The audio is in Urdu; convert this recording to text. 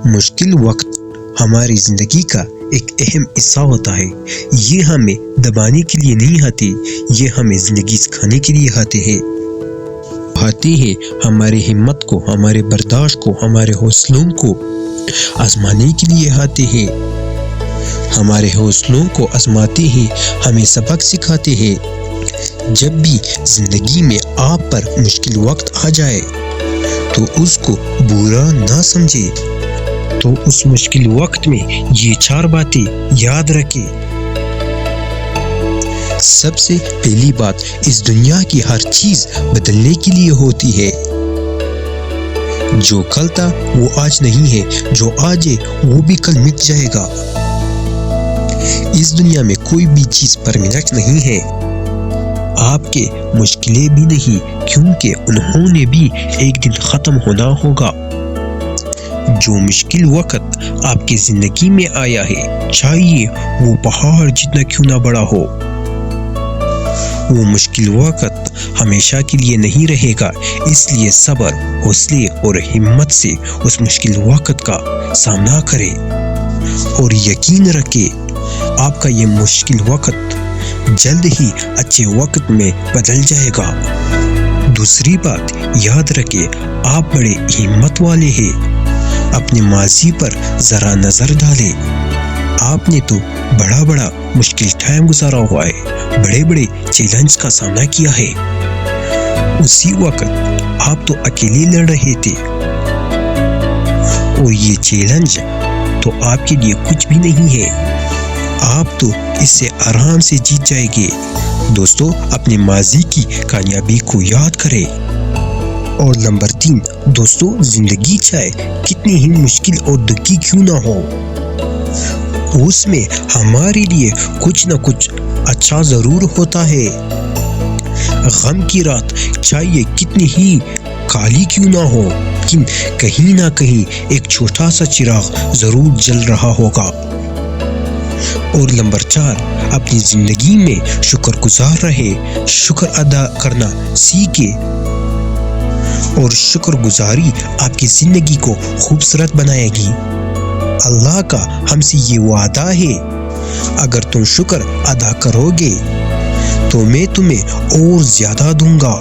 مشکل وقت ہماری زندگی کا ایک اہم حصہ ہوتا ہے. یہ ہمیں دبانے کے لیے نہیں آتے، یہ ہمیں زندگی سکھانے کے لیے آتے ہیں. ہمارے ہمت کو، ہمارے برداشت کو، ہمارے حوصلوں کو آزمانے کے لیے آتے ہیں. ہمارے حوصلوں کو آزماتے ہیں، ہمیں سبق سکھاتے ہیں. جب بھی زندگی میں آپ پر مشکل وقت آ جائے تو اس کو برا نہ سمجھے. تو اس مشکل وقت میں یہ 4 باتیں یاد رکھیں. سب سے پہلی بات، اس دنیا کی ہر چیز بدلنے کے لیے ہوتی ہے. جو کل تھا وہ آج نہیں ہے، جو آج ہے وہ بھی کل مٹ جائے گا. اس دنیا میں کوئی بھی چیز پرماننٹ نہیں ہے. آپ کے مشکلیں بھی نہیں، کیونکہ انہوں نے بھی ایک دن ختم ہونا ہوگا. جو مشکل وقت آپ کی زندگی میں آیا ہے، چاہیے وہ پہاڑ جتنا کیوں نہ بڑا ہو، وہ مشکل وقت ہمیشہ کے لیے نہیں رہے گا. اس لیے صبر، حوصلے اور ہمت سے اس مشکل وقت کا سامنا کریں اور یقین رکھیں آپ کا یہ مشکل وقت جلد ہی اچھے وقت میں بدل جائے گا. دوسری بات یاد رکھیں، آپ بڑے ہمت والے ہیں. اپنے ماضی پر ذرا نظر ڈالیں. آپ نے تو بڑا مشکل ٹائم گزارا ہوا ہے، بڑے چیلنج کا سامنا کیا ہے. اسی وقت آپ تو اکیلے لڑ رہے تھے، اور یہ چیلنج تو آپ کے لیے کچھ بھی نہیں ہے. آپ تو اس سے آرام سے جیت جائیں گے. دوستو، اپنے ماضی کی کامیابی کو یاد کریں. اور نمبر 3 دوستو، زندگی چاہے کتنی ہی مشکل اور دکھی کیوں نہ ہو، اس میں ہمارے لیے کچھ نہ کچھ اچھا ضرور ہوتا ہے. غم کی رات چاہیے کتنی ہی کالی کیوں نہ ہو، لیکن کہیں نہ کہیں ایک چھوٹا سا چراغ ضرور جل رہا ہوگا. اور نمبر 4 اپنی زندگی میں شکر گزار رہے، شکر ادا کرنا سیکھے. اور شکر گزاری آپ کی زندگی کو خوبصورت بنائے گی. اللہ کا ہم سے یہ وعدہ ہے، اگر تم شکر ادا کرو گے تو میں تمہیں اور زیادہ دوں گا.